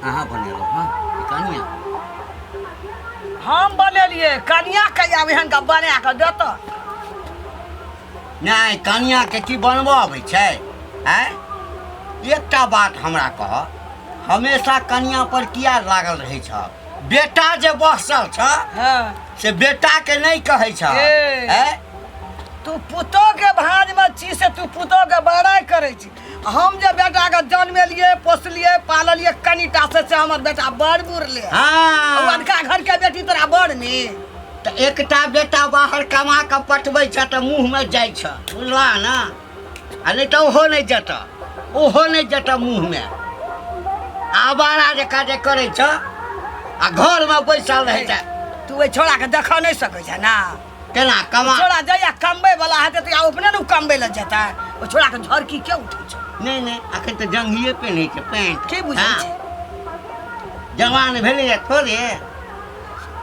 अहाँ बनेलो हाँ कनिया हम बनेलिए कनिया के आब एहन का बना के देत नहीं कनिया के की बनबो अबै छै हैं एकटा बात हमरा कह हमेशा कनिया पर किया लागल रहै छ बेटा जे बसल छ हां से बेटा के नहीं कहै छ हैं तू पुतो के भाज में छी से तू पुतो के बड़ाई करे छी हम जे बेटा के जन्मेलिए पोसलिए पाललिए कनिटा से हमर बेटा बड़ बुरले हां उनका घर के बेटी तोरा बड़ ने त एकटा बेटा बाहर कमा के पटबै छ त मुंह में जाय छ बुझला ना आ नहीं तो ओहो नहीं जत मुंह में आवारा जे काजे करे छ आ घर में बैसल रहे छ तू ए छोड़ा के देख नहीं सकै छ ना केना कमा छोड़ा जइया कमबै वाला हेतै त अपने न कमबै ल जेतै ओ छोड़ा के झरकी के उठै छ नहीं अखन तो जंघिए पहने के पैंट की बुझै छै जवान भेले थोड़े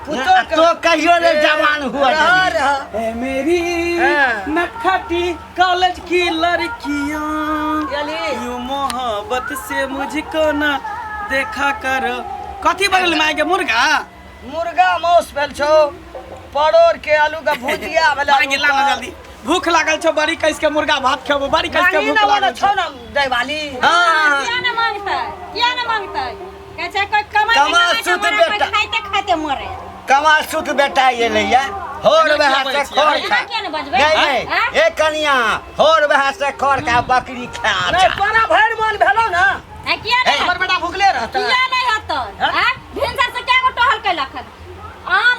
पुतो के तो कहियो ने जवान हुआ ए मेरी नटखटी कॉलेज की लड़कियां यूं मोहब्बत से मुझको ना देखा करो कथी बनल माय के मुर्गा मौस भेल छौ परोर के आलू का भुजिया भेल माय ला ना जल्दी भूख लागल छौ बड़ी कैस के मुर्गा भात खेबो बड़ी कैस के भूख लागल छौ ना दैवाली हां किया न मांगतै कहै कोई कमाई खाते मरे कमा सुत बेटा ये लैया होर बहा से खोर खा नहीं ए कनिया होर बहा से खोर का बकरी खा नहीं तोरा भैर मन भेलो ना है किया नहीं हमर बेटा भूखले रहता किया नहीं हतो हैं भिनसर से क्या को टहल के लखन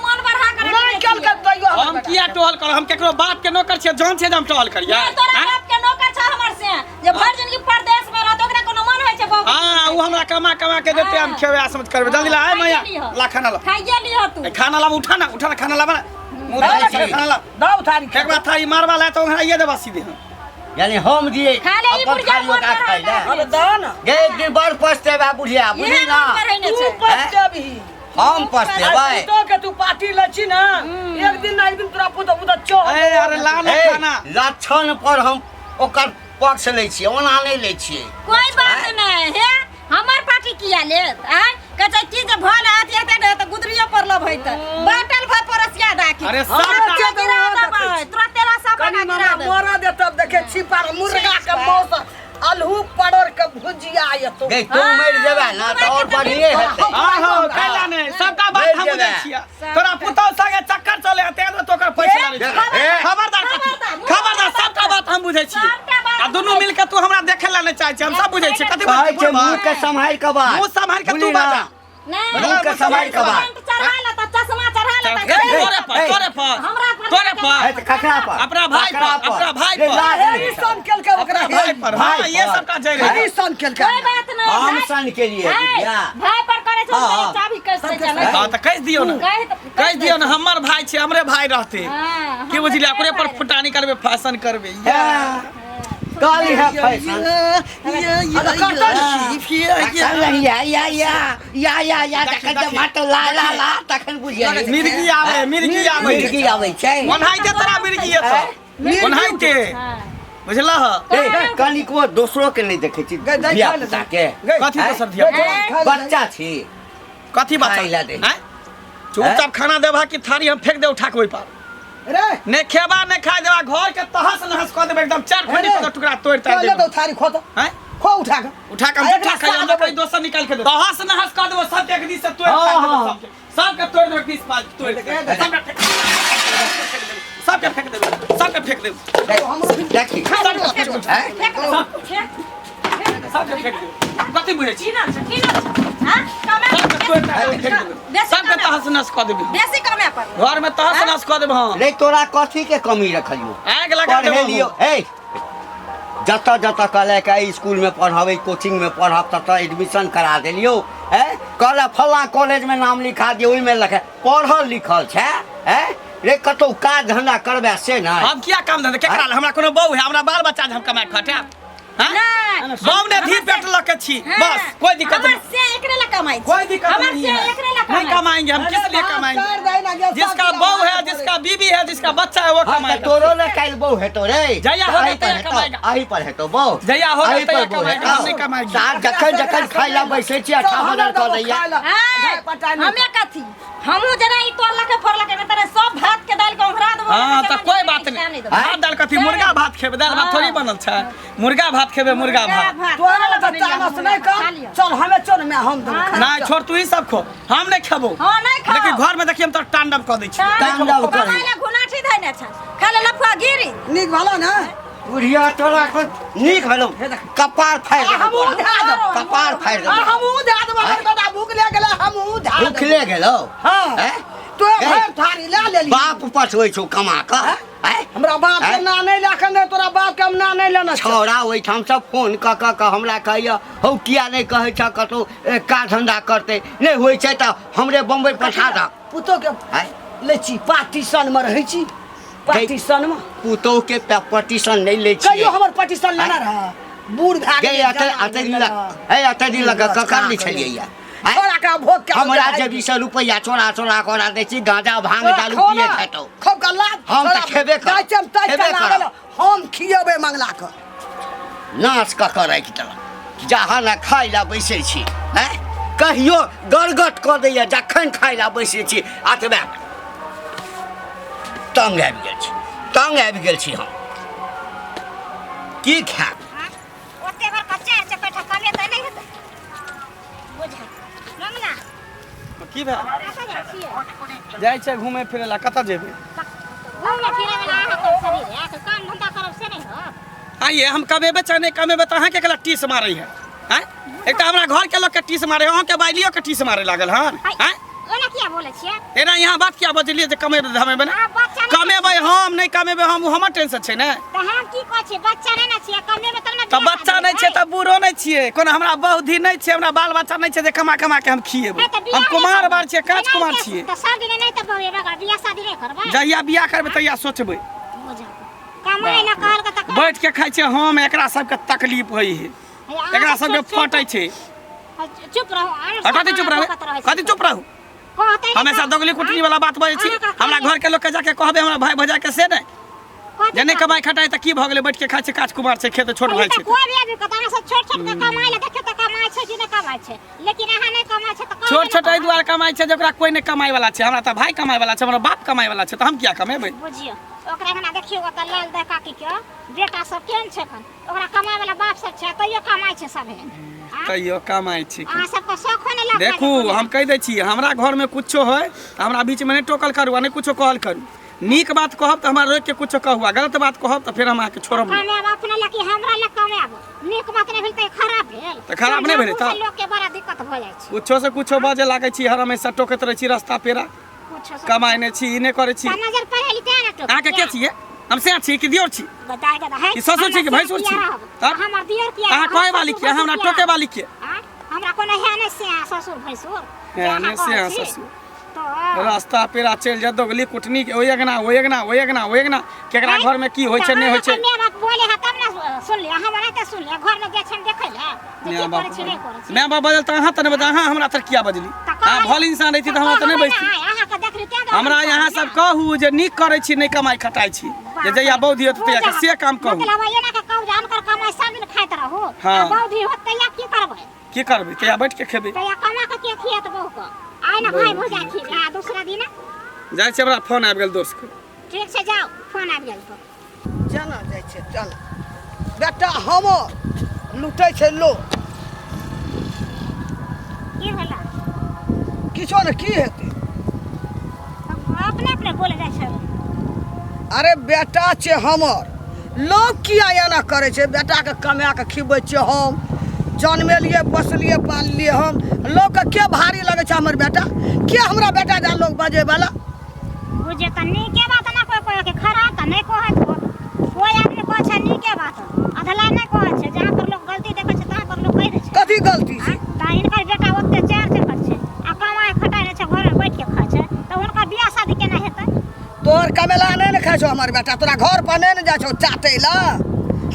मन बढ़ा कर नहीं चल के तइयो हम किया टहल कर हम केकरो बात के नौकर छियै जान से हम टहल करिया तोरा बाप के नौकर छ हमर से जे भर जिंदगी परदेश में रहत ओकरा कोनो मन होय छै बाबू हां उ हमरा कमा के देते हम खेवे समझ करबे जल्दी ला आय मैया ला खाना ला खाइए लियो तू खाना ला उठा ना खाना ला खाना ला दाऊ थारी एक बार थारी मारवा ला तो हमरा ये देबा सीधे यानी हम दिए खाले ई बुढ़िया का खाइला अरे दान गे एक दिन बड़ पछतेबा बुढ़िया बुझी ना तू पछतेबी हम पछतेबै तो के तू पार्टी लची ना एक दिन तोरा पुतो चो ए अरे ला ना खाना लक्षण पर हम ओकर पक्ष ले छी ओना नहीं ले छी कोई बात नहीं है हमर पार्टी किया लेत आ कहै की जे भल हाथ एते त गुदरियो पर लब होइत बाटल भ परसिया दाकी अरे सब गिरा दबै तोरा तेरा सब कनी गिरा मामा दे मोरा दे तब देखे छिपा मुर्गा के मौस अलहू पड़ोर के भुजिया आयतो गे तू मर जेबे ना तो और बढ़िए हेतै हां कैला ने सबका बात हम बुझै छियै तोरा पुतौ संगे चक्कर चले ते तो तोकर पैसा ले खबरदार सबका बात हम बुझै छियै आ दोनों मिल के तू हमरा देखे ला नहीं चाहै छी हम सब बुझै छियै कथि कहै छै मुंह के संभाल के बात मुंह संभाल के तू बाजा नहीं मुंह के संभाल के बात चढ़ा ला त चश्मा चढ़ा ला त तोरे पर ककरा पर अपना भाई पर हेरी सन केल के ओकरा भाई पर हां ये सबका जय रे हेरी सन केल के कोई बात नहीं हम सन के लिए बुझिया भाई पर करे छौ चाबी कैसे चले हां त कह दियो ना हमर भाई छै हमरे भाई रहते की बुझलिए ओकरे पर फुटानी करबे फैशन करबे काली है फैशन या तखन माटो ला तखन बुझिया मिर्गी आवे छै ओनहाई के तोरा मिर्गी एतो ओनहाई के बुझला ए कनिको दोसरो के नहीं देखे छी धिया पुता के कथि दोसर धिया बच्चा छी कथि बच्चा खाइला दे चुपचाप खाना देबा कि थारी हम फेंक दे उठा के ओइ पर रे ने खेबा ने खा देबा घर के तहस नहस क देबा एकदम चार खंडी के टुकड़ा तोड़ ताड़ ले देबा दो थारी खो तो हैं खो उठा के मीठा खा हम कोई दोसर निकाल के दे तहस नहस क देबो सब एक दिस से तोड़ सबके तोड़ दे किस पास तोड़ सबके फेंक दे देखी सबके फेंक दे कथि बुझै छी हां सबके तहस नहस क देबी देसी कमे पर घर में तहस नहस क देब हां रे तोरा कथी के कमी रखलियो आग लगा पढ़े लियो ए जत कहले के स्कूल में पढ़ावे कोचिंग में पढ़ाब तत एडमिशन करा देलियो कहले फला कॉलेज में नाम लिखा दियो ओइ में लिखे पढ़ल लिखल छै रे कतौ काज धंधा करबे से ना हम किया काम धंधा केकरा हमरा कोनो बहू है हमरा बाल बच्चा हम कमाए खटे हां सब ने धी पेट लके छी बस कोई दिक्कत नहीं हमर से एकरे ला कमाई कोई दिक्कत नहीं हमर से एकरे ला नहीं कमाएंगे हम किस लिए कमाएंगे कर दे ना गया, जिसका सब बहू है, कमाएगा जिसका बीबी है, जिसका बच्चा है वो हाँ, कमाएगा। तोरो ने काल बहु है तो रे जया हो गया तैया कमाएगा। आही पर है तो बहु जया हो गया आही तैया पर बहु है कमाएगा, हम नहीं कमाएगी। साथ जखन जखन खाइला बैसे छी 58 कर दैया हमें कथी हमहू जना ई तोड़ लके फोड़ लके में तेरे सब भात के दाल के ओंघरा देबो हाँ तो कोई बात नहीं, भात दाल कथी मुर्गा भात खेबे, दाल भात थोड़ी बनल छै, मुर्गा भात खेबे, मुर्गा भात। तोरा लगा तामस नहीं कर चल हमें चल मैं हम दो नहीं छोड़ तू ही सब खो, हम नहीं खेबो। हां नहीं खा लेकिन घर में देखिए हम तो तांडव कर दै छी। तांडव करे। कमाइला घुनाठी धैने छ खाले लफुआ गिरी निक भला ना बुढ़िया तोरा को नीक हलो कपार फाड़ दे हमहू धा दो कपार फाड़ दे हमहू धा दो हमर बेटा भूख ले गेला हमहू धा दो भूख ले गेलो हां हैं? तो भर थारी ला ले ली बाप पठबै छौ कमा क हैं? हमरा बाप के ना नहीं लाखन दे तोरा बाप के हम ना नहीं लेना छौ छौड़ा ओहिठाम से फोन क हमरा कहैया हौ किया नहीं कहै छ कतौ का धंधा करते नहीं होइ छै त हमरे बम्बई पठा द पुतो के हैं? लेची पार्टीशन में रहै छी पार्टीशन में पुतौ के पटिशन नहीं ले छी कहियो हमर पार्टीशन लेना रहा बूढ़ भाग गए अतै दिन लगा ककर लिखलियै या छोरा का भोग के हमरा जे 20 रुपया चोरा करा दै छी गांजा भांग दारू पिए खेतौ खूब का लाभ हम त खेबे कर खेबे कर हम खियेबे मंगला के नाच क करे की तरह जहाँ न खाइ ला बैसे छी हैं कहियो गरगट क दैया जखन खाइ ला बैसे छी अतबे तंग आबि गेल छी हम की खाब ओते घर कच्चा से बैठा कमे त नहीं हेतै बुझा मम्मा की भे कतऽ जाइ छियै जाइ छै घूमे फिरे ला, कतऽ जेबै? घूमे फिरे वाला अहाँके शरीर है तो काम धंधा करब से नहीं हो आइए हम कमेबे चाहे नहीं कमेबे तो अहाँके केला टीस मारै है हैं? एक तो हमरा घर के लोग के टीस मारे, अहाँ के बाइलियो के टीस मारे लागल हन हैं? ओना किया बोले छियै एना यहाँ बात क्या बजलिए जे कमेबे धमेबे ना आ बच्चा नहीं कमेबे हम नहीं कमेबे हम हमर टेंशन छै ने। त हम की कहै छी बच्चा नहीं ना छियै कमे में तब ना तो बच्चा नहीं छै त बूढ़ो नहीं छियै, कोनो हमरा बहुधी नहीं छै, हमरा बाल बच्चा नहीं छै जे कमा के हम खिएबै। हम कुमार बार छियै, काच कुमार छियै। त शादी नहीं त बगा बियाह शादी नहीं करबै जहिया बियाह करबै तहिया सोचबै। बुझा कमाई ना कहल के त बैठ के खाइ छै हम, एकरा सबके तकलीफ होइ है, एकरा सबके फटै छै। चुप रहो कथी चुप रहबै, कथी चुप रहू? हमेशा दोगली कुटनी वाला बात बजै छी। हमरा घर के लोग के जाके कहबे हमरा भाई भजा के से नहीं जे नहीं कमाई खटाई त की भ गेलै, बैठ के खाइ छै, काच कुमार छै, खेत छोट भाई छै। कोई भी आदमी कता से छोट छोट के कमाई ले देखे त कमाई छै कि नहीं कमाई छै, लेकिन अहाँ नहीं कमाई छै त छोट छोट एहि दुआरे कमाई छै जेकरा कोई नहीं कमाई वाला छै। हमरा त भाई कमाई वाला छै, हमरा बाप कमाई वाला छै, त हम किया कमेबै? बुझियो ओकरा एना देखियो ओकर लाल दे काकी के बेटा सब केन छै खन ओकरा कमाई वाला बाप सब छै तइयो कमाई छै सब है तइयो कमाई छै। अहाँ सबके शौक नहीं लगता देखू हम कह दै छी हमरा घर में कुछो है त हमरा बीच में नहीं टोकल करू आ नहीं कुछो कहल करू। नीक बात कहब त हमरा रोक के कुछो कहू, गलत बात कहब त फिर हम अहाँके छोड़ब नहीं। कमाब अपने लकी हमरा ले कमाब नीक बात नहीं भेल त खराब भेल त खराब नहीं भेलै त लोग के बड़ा दिक्कत भ जाय छै। कुछो से कुछो बाजे लागै छी, हर हमेशा टोकैत रहै छी रास्ता पेरा, कुछ कमाई नहीं छी, ई नहीं करै छी। नजर पड़े लिते ना तो अहाँके के छियै? हम से छी कि दियोर छी? बताय के है ई ससुर छी कि भैंसुर छी? हमर दियर किया अहाँ कहे वाली के हमरा टोके वाली के हमरा कोनो है नहीं से ससुर भैंसुर है नहीं से ससुर तो रास्ता पेरा चल जा दोगली कुटनी के ओय अगना केकरा घर में की होय छै नहीं होय छै। मैं बात बोले है तब ना सुन लिया हमरा त सुन लिया घर में जे छै देखै ले जे करे छै नहीं करे छै। मैं बाप बदल त अहाँ त नहीं बता, अहाँ हमरा तर किया बजली? हां भल इंसान रहिती त हमरा त नहीं बजती। अहाँ के देख रही हमरा यहाँ सब कहू जे नीक करे छी, नहीं कमाई खटाई छी, जे जइया बौद्धि होत तइया से काम कहू। मतलब ये ना के कहू जान कर कमाई सब दिन खाइत रहू हाँ। बौद्धि होत तइया की करबै की करबै तइया बैठ के खेबै। तइया कमा के खियत बहु को आइ ना भाई भौजा खी आ दूसरा दिन जाय छै हमरा फोन आबि गेल दोस्त के। ठीक से जाओ फोन आ गेल तो जना जाइ छै चल बेटा हम लुटै छै लोग की भेला किछो ने की हेतै अपने अपने बोले जाइ छै। अरे बेटा छै हमर लोग किया एना करे छै? बेटा के कमा के खिबै छै हम, जन्मेलिए पोसलिए पाललिए हम, लोग के के भारी लगे छै हमर बेटा? के हमरा बेटा जा लोग बजे वाला बुझे त नीके बात ना कोई के खराब त नहीं कहै कोई आदमी कहै छै नीके बात अधला नहीं कहै छै। जहाँ पर लोग गलती देखै छै तहाँ पर लोग कहि दै छै कथी गलती छै? त इनकर बेटा ओते चार चक्कर छै आ कमाई खटाई नहि छै, घर में बैठ के खाय छै त हुनका बियाह शादी केना हेतै? तोहर कमेला नहीं ने खाइ छौ हमर बेटा, तोरा घर पर नहीं ने जाइ छौ चाटै ला,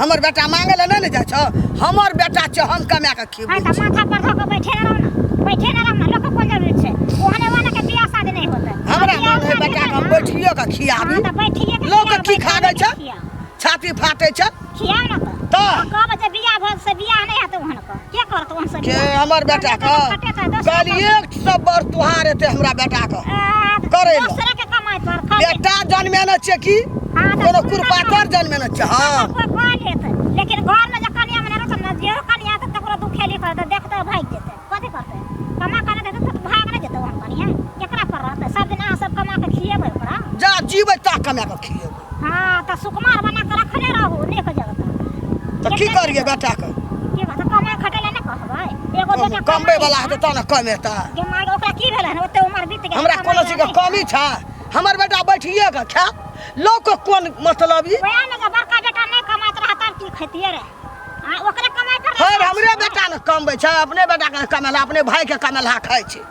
हमर बेटा मांगे ला नहीं ने जाइ छौ। हमर बेटा छै हम कमा के खिबै हां त माथा पर धो के बैठे न रहो ना लोग के कोन जरूरत छै? ओहने वाला के बियाह शादी नहीं होतै हमरा मन है बैठिए के खियाबी हाँ, तो बैठिए के लोग खियाओ, की खाबै बैठिए छै के खियाओ। छाती फाटै छै खियाओ ना तो? कहबै जे बियाह भऽ से बियाह नहीं हेतै वहन का के करत वहन से के हमर बेटा के कल एक सब बर तुहार एते हमरा बेटा के करे ला। दूसरे के कमाई पर खा बेटा जन्मेने छै की हाँ, तो कोनो दूसरे कुरपातर के जन्मेने छै हां कोई कह लेतै लेकिन घर में जे कनिया मने रहत न जे कनिया त तकरो दुखेली करत देखते भाग जेतै कथि करतै कमा करे देतै त भाग नहीं जेतै वहन कनिया केकरा पर रहतै सब दिन अहाँ सब कमा के खिएबै ओकरा जा जीबै ता कमा के खिएबै हाँ त सुकुमार बना के रखने रहू नेक जगह तऽ की करिए बेटा के के बात कमाई खटे ले नहीं कहबै एगो बेटा कमबै वाला हेतै त न कमेता के मार ओकरा की भेलै ओते उम्र बीत गेल हमरा कोनो चीज के कमी छै हमर बेटा बैठिए के खा लोग के कोन मतलब ई वएह में बड़का बेटा नहीं कमाइत रहा तब की खैतिए रे हां ओकरे कमाई पर हर हमरे बेटा ने कमबै छै अपने बेटा के कमेला अपने भाई के कमेला खाइ छै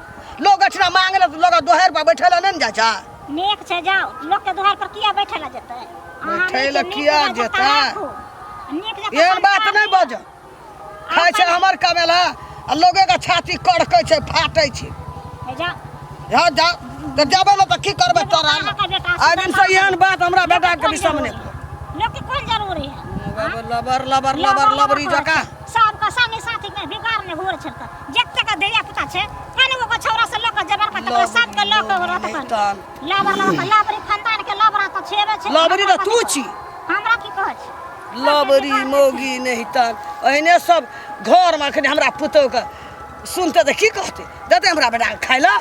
लोग अठना मांगले त लोग दोहर पर बैठे ला नहीं जाइ छै नेक छै जाओ लोग के दुआर पर किया बैठे ला जेतै बैठे ला किया जेतै? नेक एहन बात नहीं बज खाइ छै हमर कमेला आ लोगे के छाती कड़कै छै फाटै छै जा जा जा त जाबे न त की करबै तोरा आ दिन से एहन बात हमरा बेटा के विषय में लोग के कोन जरूरी है लबर लबर लबर लबरी जका सब का संगी साथी में बिगाड़ ने घोर छत जत्ते का दैया पुता छै कने को छौरा से लोग जबर का तकरा सब के लोग रहत कर लबर लबरी खानदान के लबरा त छेबे छै लबरी त तू छी हमरा की कहै छै लबरी मोगी नहीं तन एहने सब घर में अखन हमरा पुतौ के सुनते त की कहते देते हमरा बेटा के खाइ ला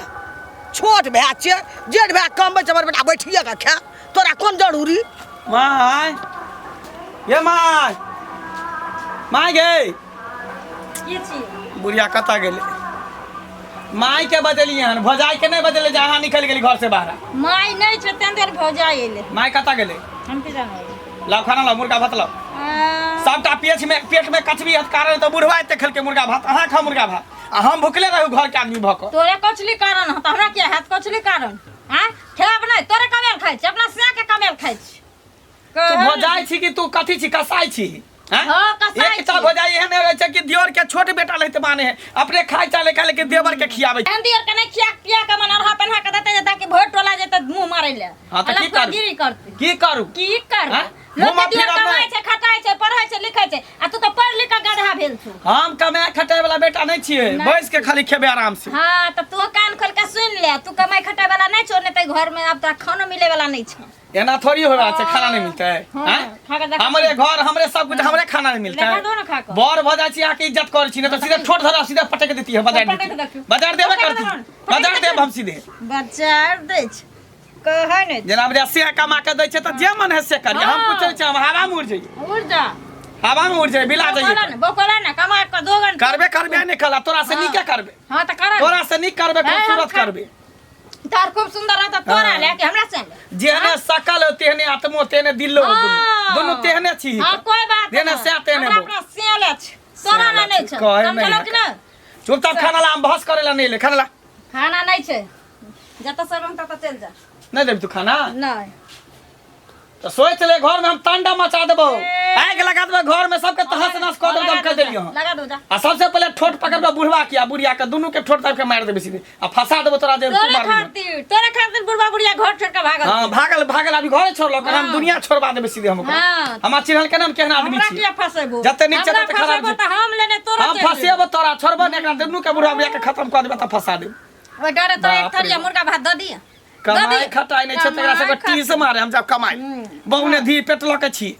छोट भाय छै जेठ भाय कमबै छै हमर बेटा बैठिए के खा तोरा कोन जरूरी माय ये माय माय गे के छी बुढ़िया कता गेले माय के बदलिए हन भजाई के नहीं बदले जहाँ निकल गेली घर से बाहर माय नहीं छै तें देर भौजा एले माय कता गेले हम की जानै लाओ खाना लाओ मुर्गा भात लाओ सबटा पेट में कचबी हत कारण तो बुढ़वा एते खेल के मुर्गा भात अहाँ खा मुर्गा भात आ हम भुखले रहू घर के आदमी भक तोरे कचली कारण ह हमरा के हाथ कचली कारण हां खेब नहीं तोरे कमेल खाइ छी अपना से के कमेल खाइ छी तू भजाई छी कि तू कथी छी कसाई छी हैं हाँ, कसाई एक ता छी। भजाई एहन रहे छै कि दियोर के छोट बेटा लेते माने है अपने खाई चाले खा लेके देवर के खियावे छै। हिंदी और कने खिया पिया के मन रहा पहना के देते ताकि भोट टोला जेते मुंह मारे ले हां त की करू गिरी करते की करू की कर हाँ? लोग घुमा के दिया फिरा कमाई में- छै खटाई छै पढ़ाई छै लिखाई छै आ तू तो पढ़ लिख के गधा भेल छु हम कमाए खटाई वाला बेटा नहीं छिए नहीं। बैस के खाली खेबे आराम से हां त तू कान खोल के सुन ले तू कमाई खटाई वाला नहीं छोड़ नहीं तो घर में अब तक खाना मिले वाला नहीं छ एना थोड़ी हो रहा है खाना नहीं मिलता है हाँ, हैं? खा के देखा हमरे घर हमरे सब कुछ हमरे खाना नहीं मिलता देखा दो ना खा है के। बर भजा छी आके इज्जत कर छी नहीं तो सीधे ठोट धरा सीधे पटक देती है बाजार पटक देती देखियो। बाजार देबे पटक करती देखियो। बाजार देब हम सीधे बाजार दै छ कहै नहीं जनाब रे से कमा के दै छै त जे मन है से करिए हम हाँ। पूछै छी हम हवा में उड़ जाइए उड़ जा हवा में उड़ जाइए बिला जाइए बोकोला ना कमा के 2 घंटा करबे नहीं खला तोरा से हाँ। नी क्या करबे हां त कर तोरा से नी करबे हाँ, खूबसूरत हम खा- करबे तार खूब सुंदर रहता तोरा हाँ। लेके हमरा से जेने सकल हो तेहने आत्मो तेहने दिलो हो दुनु तेहने छी हां कोई बात देने से तेहने हमरा बो अपना सेले छ तोरा ना नहीं छ कहे कम नहीं चलो कि ना चुपचाप खाना ला हम बहस करे ला नहीं ले खाना ला खाना नहीं छ जत सरम तत चल जा नहीं देब तू खाना नहीं तो सोच ले घर में हम तांडा मचा देबो ए। आग लगा देबो घर में सबके तहस नस कर देबो हम कर देलियो लगा दो जा आ सबसे पहले ठोट पकड़बो बुढ़वा के आ बुढ़िया के दुनु के ठोट तब के मार देबे सीधे आ फंसा देबो तोरा जे तू मार दियो तोरे खातिर बुढ़वा बुढ़िया घर छोड़ के भागल हां भागल अभी घरे छोड़लो हम हाँ। दुनिया छोड़वा देबे सीधे हमको हाँ। हमार चिन्हल के नाम केहन आदमी हमरा छी किया फसेबो जते नीचे तते खराब फसेबो छी। त हम लेने तोरा हम फसेबो तोरा छोड़बो ने एकरा दुनु के बुढ़वा बुढ़िया के खत्म कर देबे त फंसा देब ओ डरे तो एक बाप रे थरिया मुर्गा भात द दिया कमाई खटाई नहीं छै तकरा सबके टीस मारे हम जब कमाई बहुने धी पेट ल के छी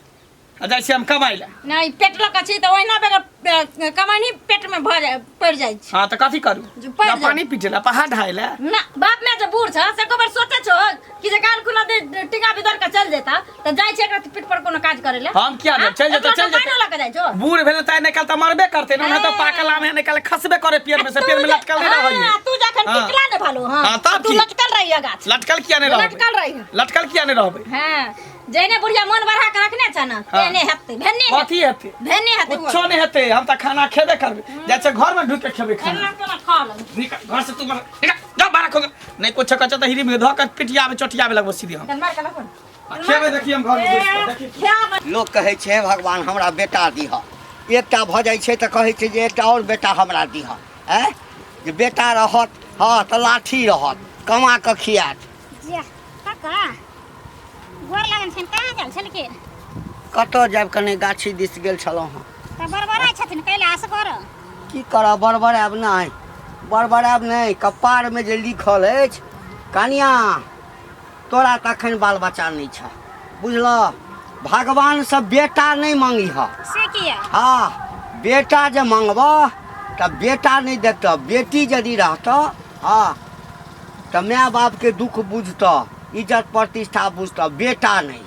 आ जाइ छी हम कमाई ला नहीं पेट लक छी त ओहिना बेगर कमानी पेट में भर पड़ जाय छै हां त कथी करू जो पड़ ना जाए। पानी पीटे ला पहाड़ ढाइला ना बाप में जो बूढ़ छ से कबर सोचे छो कि जे काल खुना दे टिका बिदर के चल जेता त जाय छै एकरा पीठ पर कोनो काज करे ले हम क्या देब चल जेते चल जेते लग जाय छो बूढ़ भेले त निकल त मरबे करते ना तो पाकल आम है निकल खसबे करे पेड़ में से पेड़ में लटकल नहीं रहिए हां तू जखन हाँ। टिकला ने भालो हां हाँ, तब तू की? लटकल रहिया गाछ लटकल किया नहीं रहबे लटकल रही लटकल किया नहीं रहबे हां जैने बुढ़िया मन बढ़ा के रखने छ ना हाँ। तेने हेते भेन्ने कथी हेते भेन्ने हेते कुछो नहीं हेते हम त खाना खेबे करबे जैसे घर में ढुक के खेबे खाना एना केना खा ले निकल घर से तू जा बाहर खो नहीं कुछ कच त हिरी में धो कर पिटिया में चटिया में लगबो सीधे हम मार के रखो आ खेबे देखी हम घर में बैठ के देखी क्या लोग कहै छै भगवान हमरा बेटा दीह एकटा भऽ जाइ छै तऽ कहै छै जे एकटा और बेटा हमरा दीह हैं जे बेटा रहत हाँ तऽ लाठी रहत कमा कऽ खियात जे काका गोर लगन छन कहाँ गेल छलखिन कतऽ जायब कने गाछी दिस गेल छलहुँ हँ तऽ बड़बड़ाइ छथिन कैले असगर की करब बड़बड़ायब नहि कपारमे जे लिखल अछि कनिया तोरा तखन बाल बच्चा नहीं छ बुझलह भगवान से बेटा नहीं मांगी से किया हाँ बेटा जे मांगबह तऽ बेटा नहीं देतऽ बेटी यदि रहतऽ हाँ तऽ माय बाप के दुख बुझतऽ इज्जत प्रतिष्ठा बुझतऽ बेटा नहीं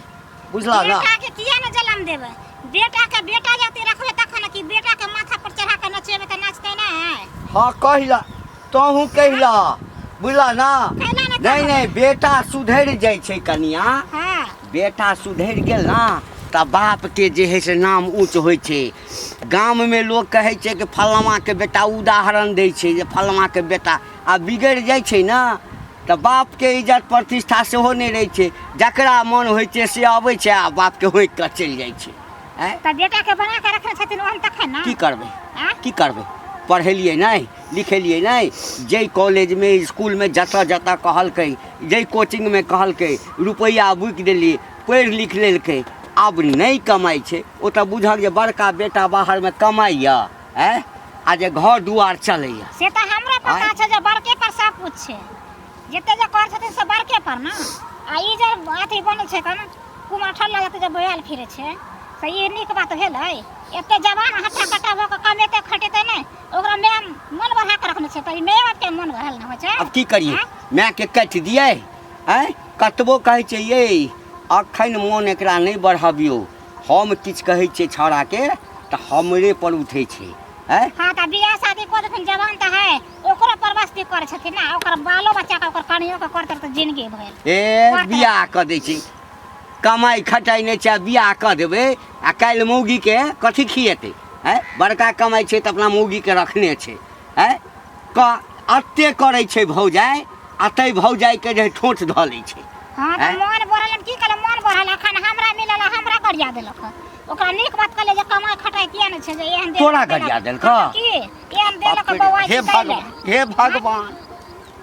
बुझलह ना बेटा के किया न जन्म देबै बेटा के बेटा जाति रखबे तखन कि बेटा के माथा पर चढ़ा के नचेबे त नाचते नहीं हाँ कहिला तोहू कहिला बुझला ना नहीं बेटा सुधरि जाइ छै कनिया हां बेटा सुधरि गेल ना तऽ बाप के जे है से नाम ऊँच होइ छै गाम में लोग कहै छै कि फलमा के बेटा उदाहरण दै छै जे फलमा के बेटा आ बिगड़ि जाइ छै ना तऽ बाप के इज्जत प्रतिष्ठा सेहो नहीं रहै छै जकरा मन होइ छै से अबै छै आ बाप के होइक कऽ चलि जाइ छै त बेटा के बना के रखने छथिन ओहन तखन ना की करबै पढ़ेलिए नहीं लिखेलिए नहीं जै कॉलेज में स्कूल में जतऽ जतऽ कहलकै जै कोचिंग में कहलकै रुपैया बुकि देलिए पढ़ि लिख लेलकै अब नहीं कमाई छै ओ तऽ बुझल जे बड़का बेटा बाहर में कमाइया आ जे घर दुआर चलैया से तऽ हमरा पता छै जे बड़के पर सब कुछ छै जते जे कर छथिन से बड़के पर ना आ ई जे अथी बनै छै कन कुमार ठल्ला जते जे बयाल फिरे छै तऽ ई नीक बात भेलै एते जवान हट्टा कट्टा भऽ के कमेते खटेते नहीं ओकरा मैं मन बढ़ा के रखने छै तऽ ई माय बाप के मन रहल न होइ छै अब की करिए माय के काटि दिए कतबो कहै छै ये अखन मोन एकरा नहीं बढ़ाबियो हम किछु कहै छियै छौड़ा के तऽ हमरे पर उठै छै हाँ तऽ बियाह शादी कर देथिन जवान तऽ है ओकरो परवस्ती करे छथिन ना ओकर बालो बच्चा के ओकर कनियो के करते तऽ जिंदगी भर बियाह कऽ दै छै कमाई खटाई नहीं छै बियाह कऽ देबै आ काल्हि मौगी के कथी खिएतै बड़का कमाई छै तऽ अपना मौगी के रखने छै अते करै छै भौजाई आ तै भौजाई के जे ठोठ धऽ लै छै हाँ तऽ मन बढ़ल की कहले मन बढ़ल अखन हमरा मिलल हमरा गरिया देलक ओकरा नीक बात कहले जे कमाई खटाई किया नै छै जे एहन तोरा गरिया देलक की एहन देलक बौआ हे भगवान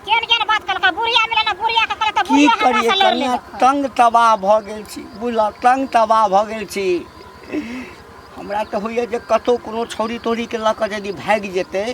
केन बात कहलक बुढ़िया मिले ना बुढ़िया के कहले तऽ की बुढ़िया करिए हमरा कनिया तंग तबाह भऽ गेल छी बुझल तंग तबाह भऽ गेल छी हमरा तऽ होइए जे कतौ कोनो छौरी तोरी के लऽ कऽ यदि भागि जेतै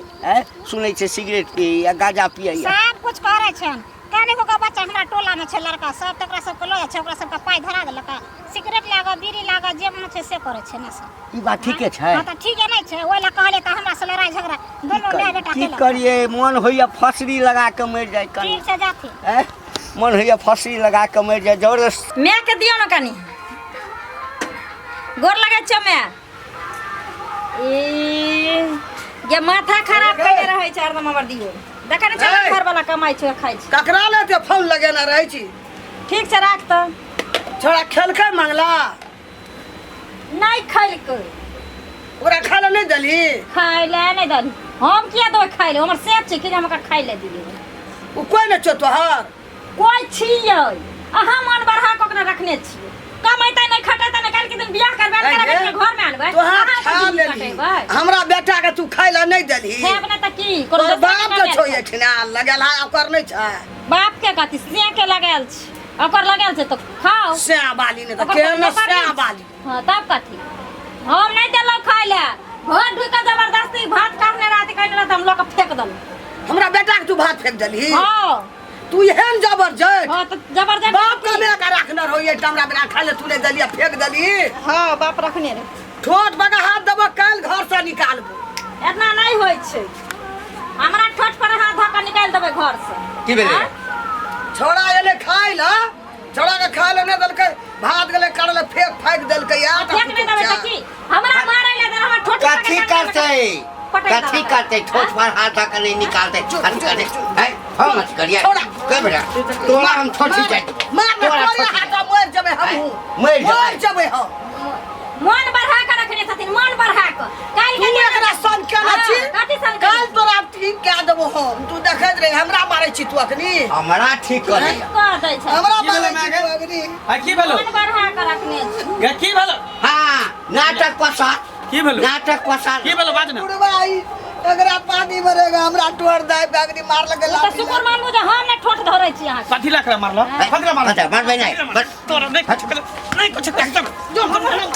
सुनै छै सिगरेट पिए या गांजा पिए सब कुछ करे छन काने को बच्चा हमरा टोला में छै लड़का सब तकरा सब के लय छै ओकरा सब के पाई धरा देलक सिगरेट लागा बीड़ी लागा जे मन छै से करे छै ना सब ई बात ठीके छै हां तऽ ठीके नै छै ओइला कहले तऽ हमरा से लड़ाई झगड़ा दोनों माय बेटा की करिए मन होइए फसरी लगा के मर जाए कनी ठीक से जाती मन होइए फसरी लगा के मर जाए जबरदस्त मैं के दियो ना कनी गोर लगे छ मैं ये माथा खराब कइले रहै छै हरदम हमर दियो देखै नै छै घर वाला कमाई छै खाइ छै ककरा ले ते फोन लगेना रहै छी ठीक से राख त छोड़ा खेलकै मंगला नहीं खैलकै ओकरा खाले नहीं दली खाइले नहीं दली हम किया देबै खाइले हमर सेहत छै कि हम ओकरा खाइले दियै ओ कोई न छ तोहर कोई छियै अहाँ मन बढ़ा के ओकरा रखने छियै कमाइते नहीं खटेते नहीं काल के दिन बियाह करबै करबै घर में आनबै तोहर खा लेली हमरा बेटा के तू खाइले नहीं दली खेब नै त की तोहर बाप के छोइए छिना लगेला ओकर नहीं छै बाप के कथी से के लगायल छै ओकर लगायल छै तो खाओ से बाली ने त केना से बाली हां तब कथी हम नहीं देलौ खाइले घर ढुका जबरदस्ती भात काटने रात कहने रहत हम लोग के फेंक दल हमरा बेटा के तू भात फेंक दली हां तू एहन जबरदस्त हां तो जबरदस्त बाप के मेरा का रखना रहोइए हमरा बिना खाले तू ने दलिया फेंक दली हां बाप रखने रे ठोट बगा हाथ देबो काल घर से निकालबो एतना नहीं होय छै हमरा ठोट पर हाथ धऽ के निकाल देबै घर से की भेलै छोड़ा एले खाइ ला छोड़ा के खाइ ले ने दलकै भात गले करले फेंक फाइक दलकै यार फेंक नहीं देबै त की हमरा मारै ले हमर ठोट कथी करते ठोठ पर हाथ धऽ के नहीं निकालते हन करे हम मत करिए के बेटा तोरा हम ठोठी जाय मार तोरा हाथ मर जबे हम मर जबे हम मन बढ़ा के रखने छथिन मन बढ़ा के काल के एकरा सन केना छी कथी सन काल तोरा ठीक कए देबो हम तू देखैत रहे हमरा मारै छी तू अखनी हमरा ठीक कर कर दै छै हमरा मारै छी तू अखनी आ की भेलो मन बढ़ा के रखने छै की भेलो हां नाटक पसा की भेलो नाटक पसार की भेलो बाज ना बुढ़वाई एकरा पानी मरेगा हमरा टोर दाई बैगनी मार लगे तो लाठी शुक्र मानबो जे हम ने ठोठ धरै छी अहाँ कथी लाकड़ा मारलो फकरा मारलो अच्छा मारबै नहीं बस तोरा नहीं कुछ नहीं कुछ तक तक जो हम नहीं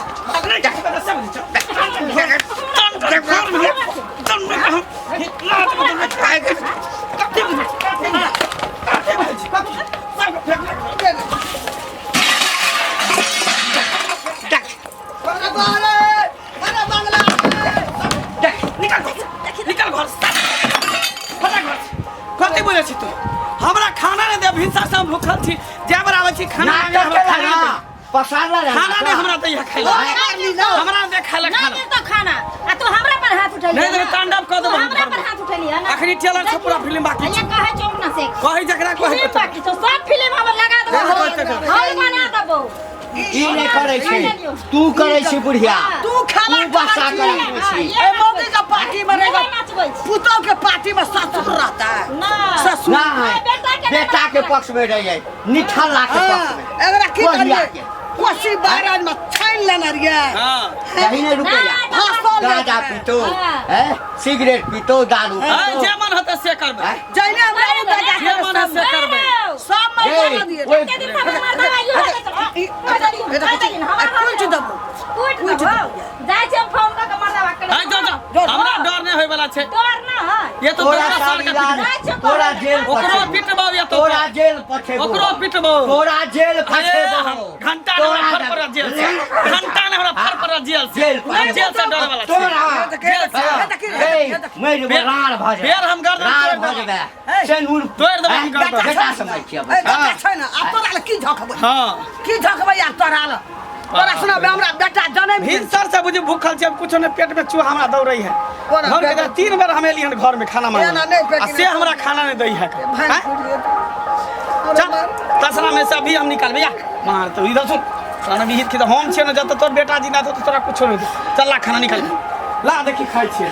सब अरे बारे अरे बंगला निकल घर फटा घर कथी बोले छी तू हमरा खाना ने दे भिनसर से हम भूखल छी जे बराबर छी खाना ना खाना पसार ला खाना ने हमरा दैया खाइला हमरा दे खाइला नहीं खाना मिल तो खाना आ तू हमरा पर हाथ उठैली नहीं देबे तांडव कर देबो हमरा पर हाथ उठैली है ना अखनी ट्रेलर से पूरा फिल्म बाकी ये कहे चौक ना से कहि जकरा कहि फिल्म बाकी तो सब फिल्म हम लगा देबो हॉल बना देबो ई नहीं करे छी तू करे छी बुढ़िया तू खाना बसा करे छी ए मौगी का पार्टी मरेगा नाचबै छी पुतों के पार्टी में ससुर रहता है ना ससुर ना बेटा के पक्ष में रह जाए निठल्ला के पक्ष में एकरा की कोहिया करिए कोसी बारात में छाइन लेना रिया हां कहीं नहीं रुपया गांजा पीतो हैं सिगरेट पीतो दारू हां जे मन होता से करबे जइने हमरा उ दादा जे मन है से करबे सब में कर दिए ओए के दिन हम मार दवाई हो कुछ दबो कुछ जाय छै फोन क मार दवा के हां जो हमरा डर नहीं होय वाला छे डर ना है ये तो तोरा 10 साल का तोरा जेल ओकरो पिटबो या तो तोरा जेल पछेबो ओकरो पिटबो तोरा जेल पछेबो घंटा ने हमरा फर पर जेल से घंटा ने हमरा फर पर जेल से जेल नहीं जेल से डर वाला तोरा ए मेरे रार भजे बेर हम गर्दन रार तोड़ भजे देबै। सेनुर तोड़ देबै हम गर्दन। बेटा समझ छियै दादा छै ना अब तोरा ले की झखबै हां की झखबै यार तोरा ले तोरा सुना हमरा बेटा जने भिनसर से बुझी भूखल छै कुछ ने पेट में चूहा हमरा दौड़ै है कोना घर पेट के 3 बार हम एलियन घर में खाना मांगे एना नहीं पेट आ से हमरा खाना नहीं दै है हैं? चल तसरा में से अभी हम निकालबे या मार तो इधर सुन खाना भी हित के हम छे न जत तोर बेटा जी ना तो तोरा कुछ नहीं चल ला खाना निकाल ला देखी खाइ छियै